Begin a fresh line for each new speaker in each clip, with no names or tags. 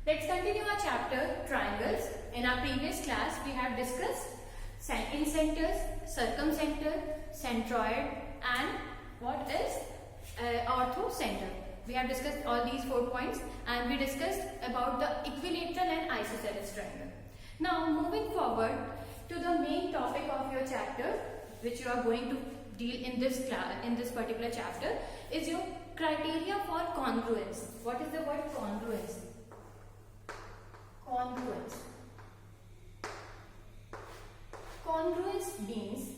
Let's continue our chapter triangles. In our previous class, we have discussed incenters, circumcenter, centroid, and what else? Orthocenter. We have discussed all these 4 points, and we discussed about the equilateral and isosceles triangle. Now, moving forward to the main topic of your chapter, which you are going to deal in this class, in this particular chapter, is your criteria for congruence. What is the word congruence? Congruence. Congruence means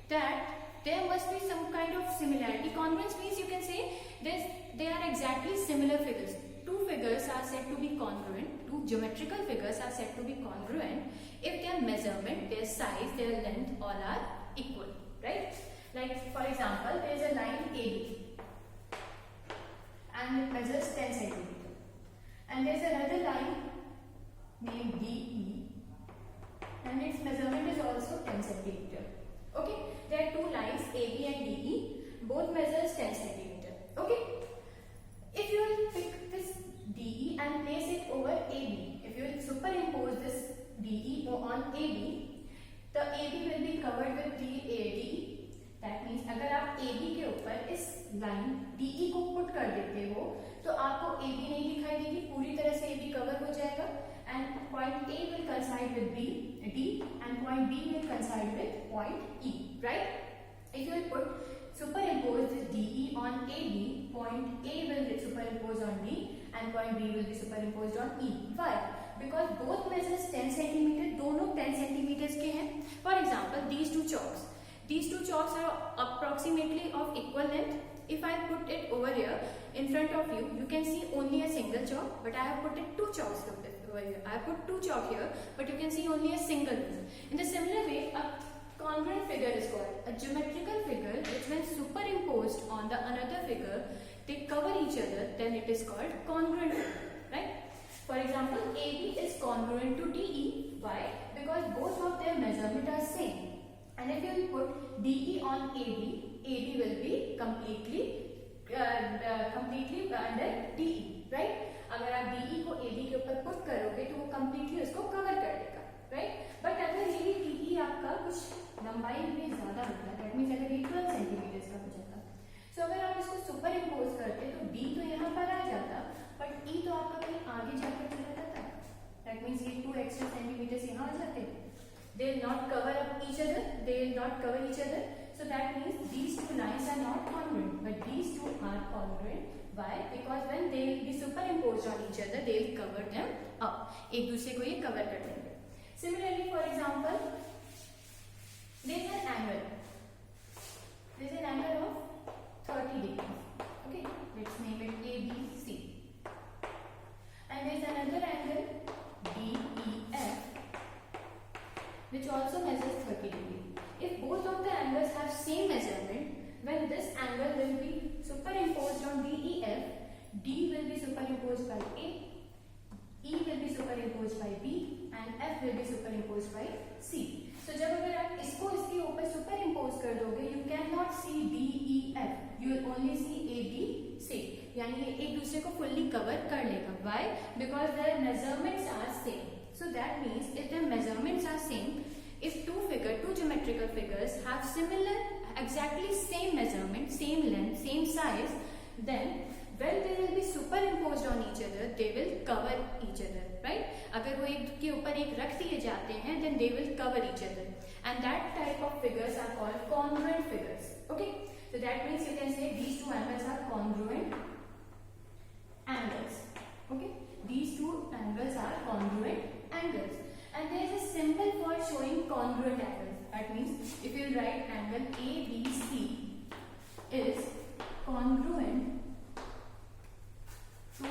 that there must be some kind of similarity. Congruence means you can say they are exactly similar figures. Two figures are said to be congruent. Two geometrical figures are said to be congruent if their measurement, their size, their length all are equal, right? Like for example, there is a line AB and it measures 10 cm. And there is another line named DE and its measurement is also 10 cm. Okay, there are two lines AB and DE, both measures 10 cm. Okay, if you will pick this DE and place it over AB, if you will superimpose this DE on AB, the AB will be covered with DAD. That means अगर आप AB के ऊपर इस line DE को put कर देते हो तो आपको AB नहीं दिखाई देगी, पूरी तरह से AB कवर हो जाएगा and point A will coincide with D and point B will coincide with point E, right? If you will put superimpose this DE on AB, point A will be superimposed on D and point B will be superimposed on E. Why? Because both measures 10 cm, दोनों 10 cm के हैं. For example, these two chalks are approximately of equal length. If I put it over here in front of you, you can see only a single chalk, but I have put it two chalks over here. I have put two chalk here, but you can see only a single one. In the similar way, a congruent figure is called a geometrical figure which when superimposed on the another figure, they cover each other, then it is called congruent figure, right? For example, AB is congruent to DE. Why? Because both of their measurement are same. And if you will put DE on AB, AB will be completely under DE, right? अगर आप DE को AB के ऊपर put करोगे तो वो completely उसको cover कर देगा, right? But अगर ये DE आपका कुछ लंबाई में ज़्यादा होता है, that means अगर ये 12 cm का हो जाता, so अगर आप इसको superimpose करते तो D तो यहाँ पर आ जाता, but E तो आपका कहीं आगे जाकर चला जाता, that means ये 2 extra centimeters यहाँ आ जाते. They will not cover up each other. They will not cover each other. So that means these two lines are not congruent, but these two are congruent. Why? Because when they will be superimposed on each other, they will cover them up. एक दूसरे को ये cover कर देंगे. Similarly, for example, there is an angle. There is an angle of 30 degrees. Okay, let's name it ABC. And there is another angle DEF, which also measures 30 degrees. If both of the angles have same measurement, when this angle will be superimposed on DEF, D will be superimposed by A, E will be superimposed by B, and F will be superimposed by C. So जब अगर आप इसको इसके ऊपर superimpose कर दोगे, you cannot see DEF, you will only see ABC. यानी ये एक दूसरे को fully cover कर लेगा. Why? Because their measurements are same. So that means if the measurements are same, if two geometrical figures have similar, exactly same measurement, same length, same size, then when they will be superimposed on each other, they will cover each other, right? अगर वो एक के ऊपर एक रख दिए जाते हैं, then they will cover each other, and that type of figures are called congruent figures. Okay, so that means you can say these two angles are congruent angles. Okay, these two angles are congruent angles, and there is a symbol for showing congruent angles. That means if you write angle ABC is congruent to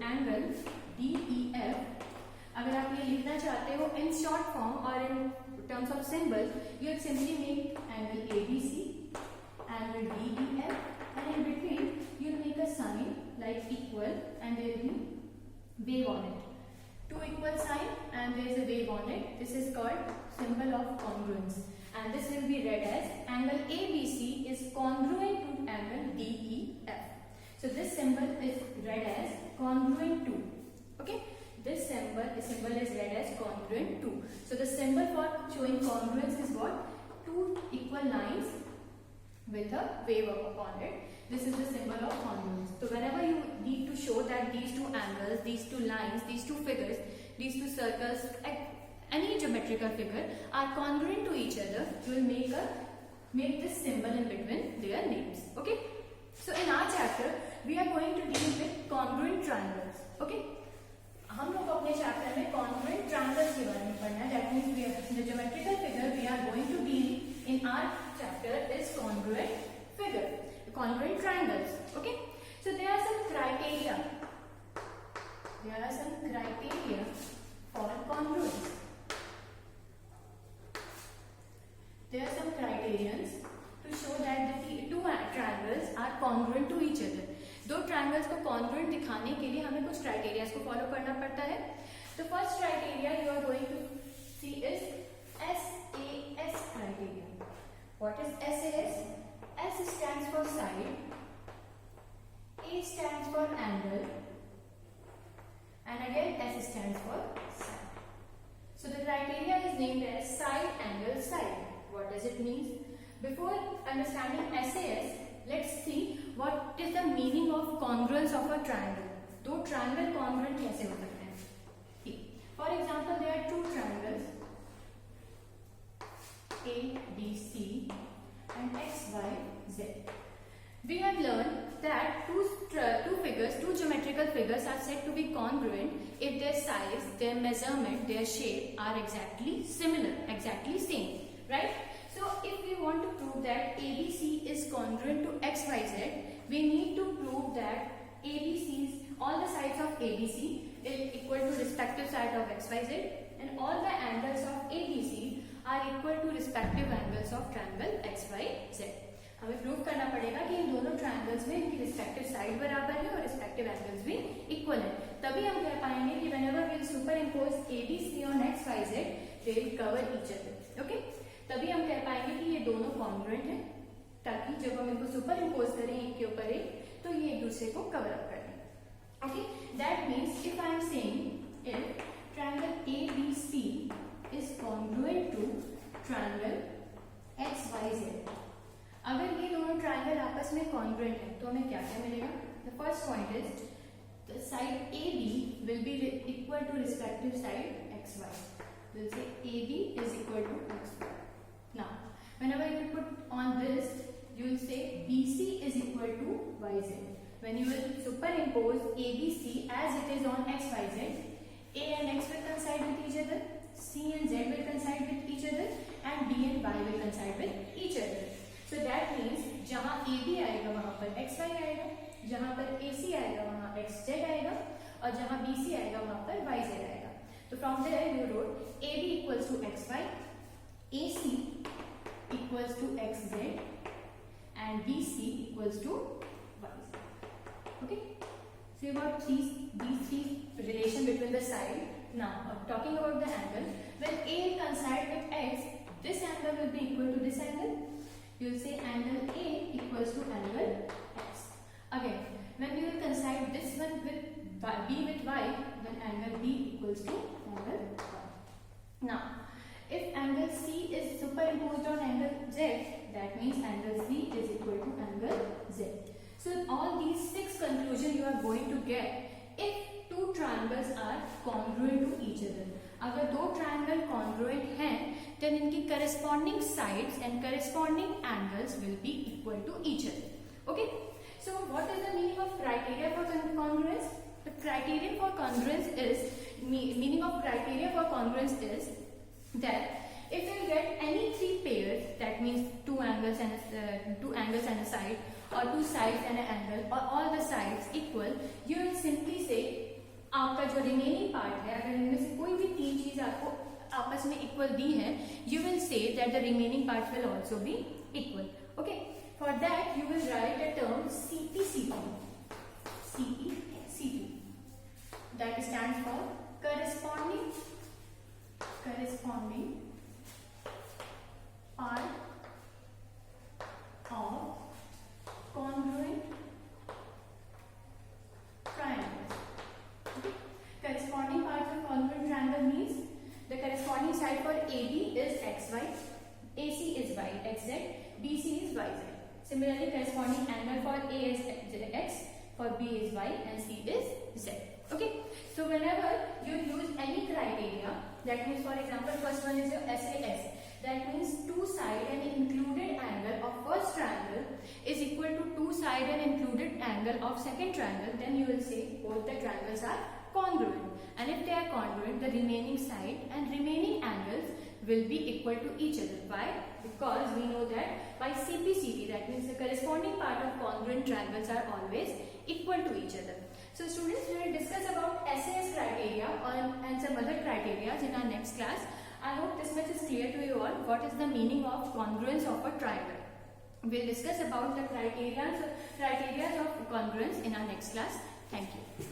angle DEF. अगर आप ये लिखना चाहते हो in short form or in terms of symbol, you simply make angle ABC, angle DEF, and in between you make a sign like equal, and there will be wave on it. Two equal sign and there is a wave on it. This is called symbol of congruence, and this will be read as angle ABC is congruent to angle DEF. So this symbol is read as congruent to symbol is read as congruent to. So the symbol for showing congruence is what? Two equal lines with a wave upon it. This is the symbol of congruence. So whenever you need to show that these two angles, these two lines, these two figures, these two circles, any geometrical figure are congruent to each other, you will make this symbol in between their names. Okay. So in our chapter we are going to deal with congruent triangles. Okay. हम लोग अपने chapter में congruent triangles के बारे में पढ़ना है. That means the geometrical figure we are going to deal in our chapter is congruent figure, congruent triangles. Okay. So there are some criteria. There are some criteria for congruence. There are some criterions to show that the two triangles are congruent to each other. दो triangles को congruent दिखाने के लिए हमें कुछ criteria को follow करना पड़ता है. The first criteria you are going to see is SAS criteria. What is SAS? S stands for side, A stands for angle, and again S stands for side. So the criteria is named as side, angle, side. What does it mean? Before understanding SAS, let's see what is the meaning of congruence of a triangle. दो triangle congruent कैसे हो सकते हैं? For example, there are two triangles A, B, C and X, Y, Z. We have learned that two figures, two geometrical figures are said to be congruent if their size, their measurement, their shape are exactly similar, exactly same, right? So if we want to prove that ABC is congruent to XYZ, we need to prove that ABC's, all the sides of ABC is equal to respective side of XYZ and all the angles of ABC are equal to respective angles of triangle XYZ. हमें prove करना पड़ेगा कि इन दोनों triangles में इनकी respective side बराबर है और रिस्पेक्टिव एंगल्स भी इक्वल है. तभी हम कह पाएंगे कि whenever we superimpose ABC on XYZ, they will cover each other. Okay? तभी हम कह पाएंगे कि ये दोनों कॉन्ग्रुएंट हैं, ताकि जब हम इनको सुपर इम्पोज करें एक के ऊपर एक तो ये एक दूसरे को कवर अप कर लें. Okay, that means if I am saying if triangle ABC is congruent to triangle XYZ, अगर ये दोनों ट्रायंगल आपस में कॉन्ग्रुएंट है तो हमें क्या क्या मिलेगा? The first point is the side AB will be equal to respective side XY. We'll say AB is equal to XY. Now, whenever you put on this, you will say BC is equal to YZ. When you will superimpose ABC as it is on XYZ, A and X will coincide with each other, C and Z will coincide with each other, and D and Y will coincide with each other. So that means जहाँ AB आएगा वहाँ पर XY आएगा, जहाँ पर AC आएगा वहाँ XZ आएगा, और जहाँ BC आएगा वहाँ पर YZ आएगा. So from there you wrote AB equals to XY, AC equals to XZ, and BC equals to YZ. Okay? So you got these three relation between the side. Now talking about the angle, when A coincide with X, this angle will be equal to this angle. You will say angle A equals to angle X. Again, when you will coincide this one with B with Y, then angle B equals to angle Y. Now, if angle C is superimposed on angle Z, that means angle C is equal to angle Z. So all these 6 conclusions you are going to get if two triangles are congruent to each other. अगर दो triangle congruent हैं, then इनकी corresponding sides and corresponding angles will be equal to each other. Okay? So what is the meaning of criteria for congruence? The criterion for congruence is, meaning of criteria for congruence is that if you get any three pairs, that means two angles and a side, or two sides and an angle, or all the sides equal, you will simply say आपका जो remaining part है, अगर इनमें से कोई भी तीन चीज आपको आपस में equal दी है, you will say that the remaining part will also be equal. Okay? For that you will write a term CPCP. CPCP. That stands for corresponding part of congruent triangles. Okay? Corresponding parts of congruent triangles corresponding side for AB is XY, AC is Y, XZ, BC is YZ. Similarly, corresponding angle for A is X, for B is Y, and C is Z. Okay. So whenever you use any criteria, that means for example, first one is your SAS. That means two side and included angle of first triangle is equal to two side and included angle of second triangle. Then you will say both the triangles are congruent. And if they are congruent, the remaining side and remaining angles will be equal to each other. Why? Because we know that by CPCT, that means the corresponding part of congruent triangles are always equal to each other. So students, we will discuss about SAS criteria and some other criteria in our next class. I hope this much is clear to you all. What is the meaning of congruence of a triangle? We will discuss about the criteria of congruence in our next class. Thank you.